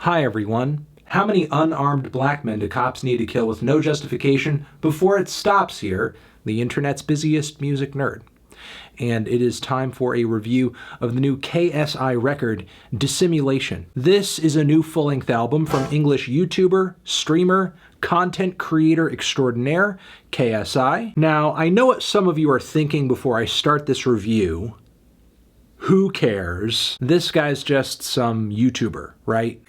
Hi everyone. How many unarmed black men do cops need to kill with no justification before it stops here, the internet's busiest music nerd? And it is time for a review of the new KSI record, Dissimulation. This is a new full-length album from English YouTuber, streamer, content creator extraordinaire, KSI. Now, I know what some of you are thinking before I start this review. Who cares? This guy's just some YouTuber, right?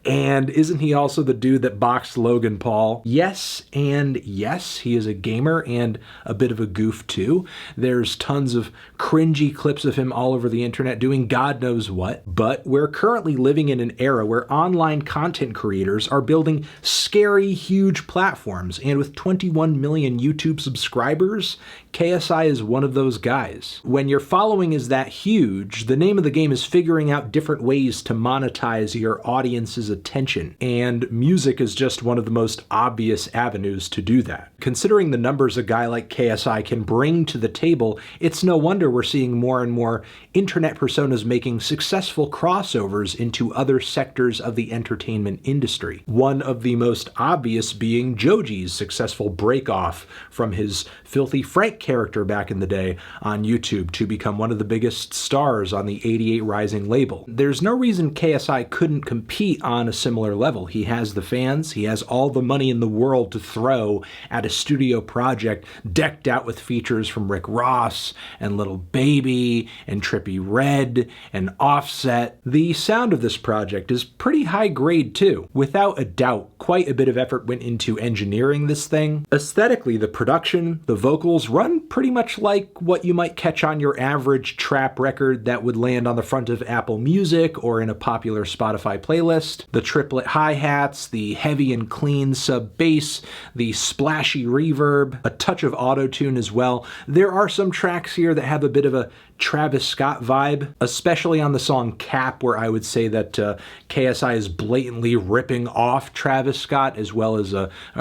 And isn't he also the dude that boxed Logan Paul? Yes, and yes, he is a gamer and a bit of a goof too. There's tons of cringy clips of him all over the internet doing God knows what. But we're currently living in an era where online content creators are building scary, huge platforms. And with 21 million YouTube subscribers, KSI is one of those guys. When your following is that huge, the name of the game is figuring out different ways to monetize your audience's attention, and music is just one of the most obvious avenues to do that. Considering the numbers a guy like KSI can bring to the table, it's no wonder we're seeing more and more internet personas making successful crossovers into other sectors of the entertainment industry. One of the most obvious being Joji's successful break-off from his Filthy Frank character back in the day on YouTube to become one of the biggest stars on the 88 Rising label. There's no reason KSI couldn't compete on a similar level. He has the fans, he has all the money in the world to throw at a studio project decked out with features from Rick Ross and Lil Baby and Trippie Redd and Offset. The sound of this project is pretty high grade too. Without a doubt, quite a bit of effort went into engineering this thing. Aesthetically, the production, the vocals run pretty much like what you might catch on your average trap record that would land on the front of Apple Music or in a popular Spotify playlist. The triplet hi-hats, the heavy and clean sub-bass, the splashy reverb, a touch of auto-tune as well. There are some tracks here that have a bit of a Travis Scott vibe, especially on the song Cap, where I would say that KSI is blatantly ripping off Travis Scott as well as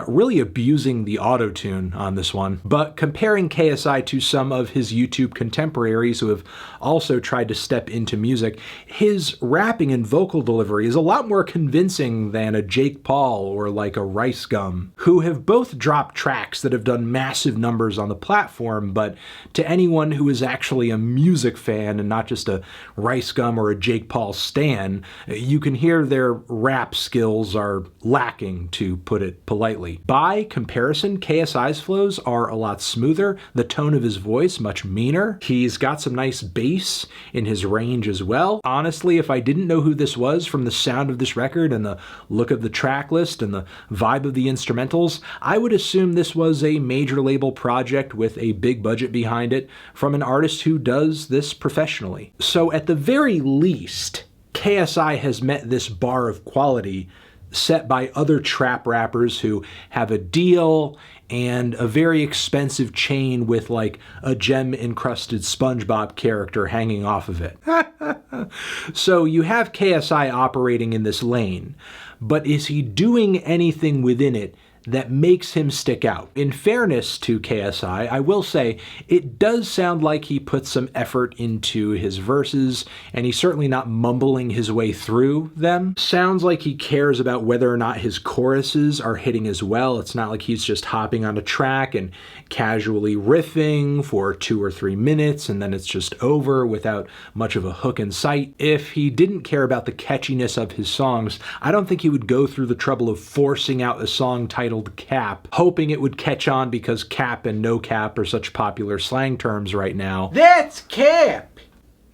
really abusing the auto-tune on this one. But comparing KSI to some of his YouTube contemporaries who have also tried to step into music, his rapping and vocal delivery is a lot more convincing than a Jake Paul or like a Rice Gum, who have both dropped tracks that have done massive numbers on the platform, but to anyone who is actually a music fan and not just a Rice Gum or a Jake Paul stan, you can hear their rap skills are lacking, to put it politely. By comparison, KSI's flows are a lot smoother, the tone of his voice much meaner. He's got some nice bass in his range as well. Honestly, if I didn't know who this was from the sound of this record and the look of the track list and the vibe of the instrumentals, I would assume this was a major label project with a big budget behind it from an artist who does this professionally. So at the very least, KSI has met this bar of quality set by other trap rappers who have a deal and a very expensive chain with like a gem-encrusted SpongeBob character hanging off of it. So you have KSI operating in this lane, but is he doing anything within it that makes him stick out? In fairness to KSI, I will say it does sound like he put some effort into his verses, and he's certainly not mumbling his way through them. Sounds like he cares about whether or not his choruses are hitting as well. It's not like he's just hopping on a track and casually riffing for 2 or 3 minutes and then it's just over without much of a hook in sight. If he didn't care about the catchiness of his songs, I don't think he would go through the trouble of forcing out a song titled Cap, hoping it would catch on because cap and no cap are such popular slang terms right now. That's cap!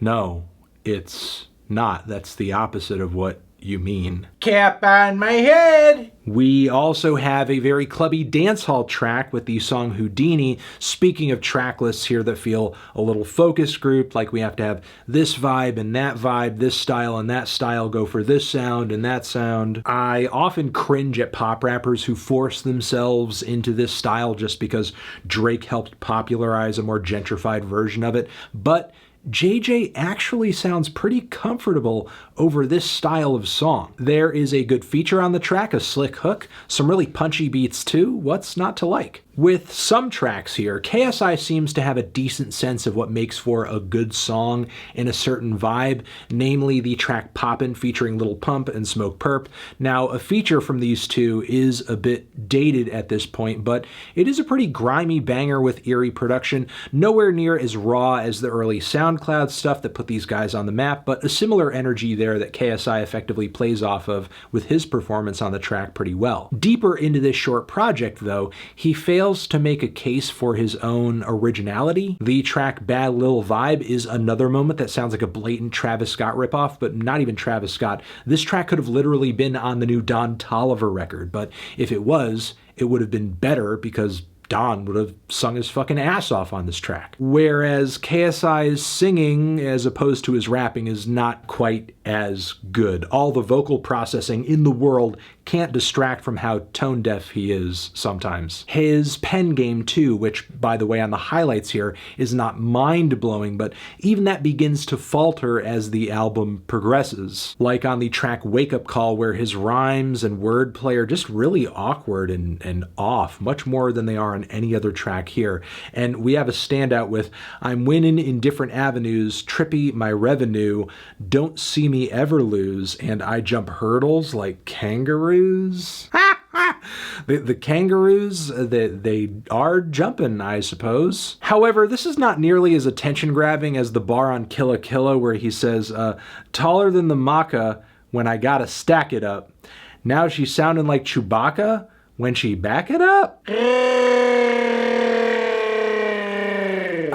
No, it's not. That's the opposite of what you mean. Cap on my head! We also have a very clubby dancehall track with the song Houdini. Speaking of track lists here that feel a little focus grouped, like we have to have this vibe and that vibe, this style and that style go for this sound and that sound. I often cringe at pop rappers who force themselves into this style just because Drake helped popularize a more gentrified version of it, but JJ actually sounds pretty comfortable over this style of song. There is a good feature on the track, a slick hook, some really punchy beats too. What's not to like? With some tracks here, KSI seems to have a decent sense of what makes for a good song in a certain vibe, namely the track Poppin' featuring Lil Pump and Smoke Perp. Now, a feature from these two is a bit dated at this point, but it is a pretty grimy banger with eerie production, nowhere near as raw as the early SoundCloud stuff that put these guys on the map, but a similar energy there that KSI effectively plays off of with his performance on the track pretty well. Deeper into this short project, though, he fails to make a case for his own originality. The track Bad Lil Vibe is another moment that sounds like a blatant Travis Scott ripoff, but not even Travis Scott. This track could have literally been on the new Don Toliver record, but if it was, it would have been better because Don would have sung his fucking ass off on this track. Whereas KSI's singing, as opposed to his rapping, is not quite as good. All the vocal processing in the world can't distract from how tone deaf he is sometimes. His pen game too, which by the way on the highlights here is not mind-blowing, but even that begins to falter as the album progresses. Like on the track Wake Up Call, where his rhymes and wordplay are just really awkward and off, much more than they are on any other track here. And we have a standout with I'm winning in different avenues, trippy my revenue, don't see me ever lose, and I jump hurdles like kangaroos. The kangaroos, they are jumping, I suppose. However, this is not nearly as attention-grabbing as the bar on Killa Killa where he says, taller than the maca when I gotta stack it up. Now she's sounding like Chewbacca when she back it up.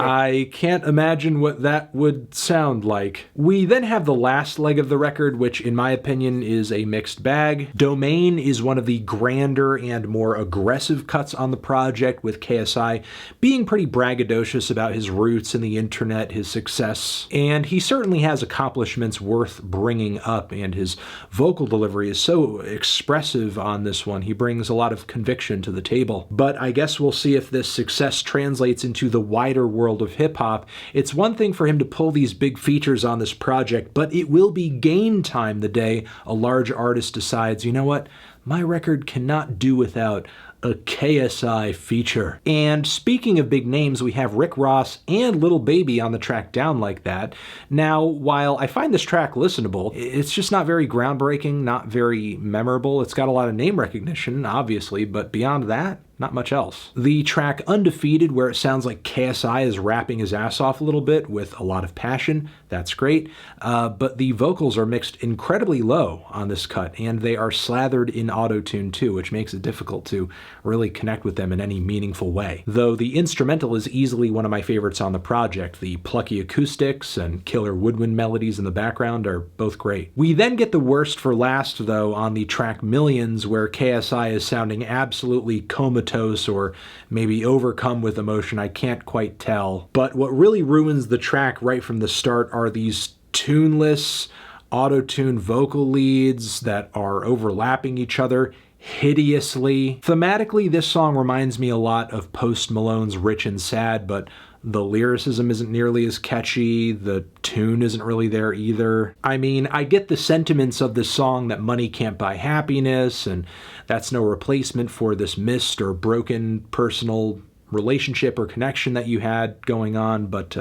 I can't imagine what that would sound like. We then have the last leg of the record, which in my opinion is a mixed bag. Domain is one of the grander and more aggressive cuts on the project, with KSI being pretty braggadocious about his roots in the internet, his success, and he certainly has accomplishments worth bringing up, and his vocal delivery is so expressive on this one. He brings a lot of conviction to the table. But I guess we'll see if this success translates into the wider world of hip-hop. It's one thing for him to pull these big features on this project, but it will be game time the day a large artist decides, you know what, my record cannot do without a KSI feature. And speaking of big names, we have Rick Ross and Lil Baby on the track Down Like That. Now, while I find this track listenable, it's just not very groundbreaking, not very memorable. It's got a lot of name recognition, obviously, but beyond that, not much else. The track Undefeated, where it sounds like KSI is rapping his ass off a little bit with a lot of passion, that's great, but the vocals are mixed incredibly low on this cut, and they are slathered in auto-tune too, which makes it difficult to really connect with them in any meaningful way. Though the instrumental is easily one of my favorites on the project. The plucky acoustics and killer woodwind melodies in the background are both great. We then get the worst for last, though, on the track Millions, where KSI is sounding absolutely comatose or maybe overcome with emotion. I can't quite tell. But what really ruins the track right from the start are these tuneless, auto-tune vocal leads that are overlapping each other hideously. Thematically, this song reminds me a lot of Post Malone's Rich and Sad, but the lyricism isn't nearly as catchy, the tune isn't really there either. I mean, I get the sentiments of this song that money can't buy happiness, and that's no replacement for this missed or broken personal relationship or connection that you had going on, but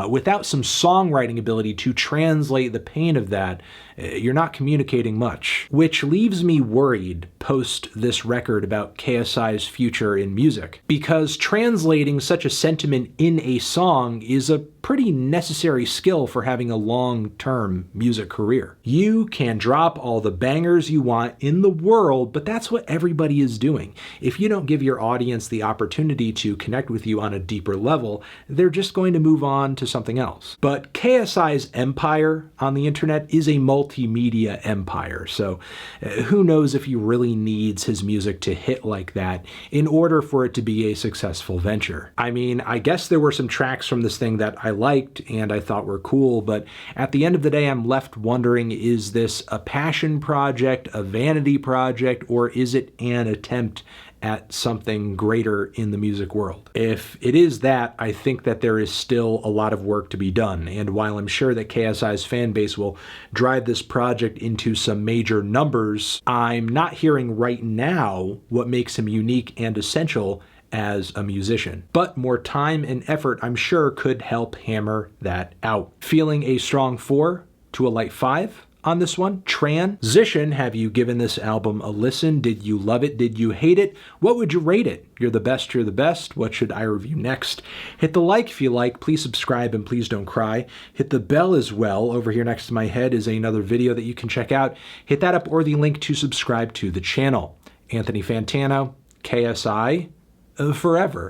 without some songwriting ability to translate the pain of that, you're not communicating much. Which leaves me worried post this record about KSI's future in music, because translating such a sentiment in a song is a pretty necessary skill for having a long-term music career. You can drop all the bangers you want in the world, but that's what everybody is doing. If you don't give your audience the opportunity to connect with you on a deeper level, they're just going to move on to something else. But KSI's empire on the internet is a multimedia empire, so who knows if he really needs his music to hit like that in order for it to be a successful venture. I mean, I guess there were some tracks from this thing that I liked and I thought were cool, but at the end of the day, I'm left wondering, is this a passion project, a vanity project, or is it an attempt at something greater in the music world. If it is that, I think that there is still a lot of work to be done. And while I'm sure that KSI's fan base will drive this project into some major numbers, I'm not hearing right now what makes him unique and essential as a musician. But more time and effort, I'm sure, could help hammer that out. Feeling a strong 4 to a light 5 on this one. Transition, have you given this album a listen? Did you love it? Did you hate it? What would you rate it? You're the best, you're the best. What should I review next? Hit the like if you like. Please subscribe and please don't cry. Hit the bell as well. Over here next to my head is another video that you can check out. Hit that up or the link to subscribe to the channel. Anthony Fantano, KSI, forever.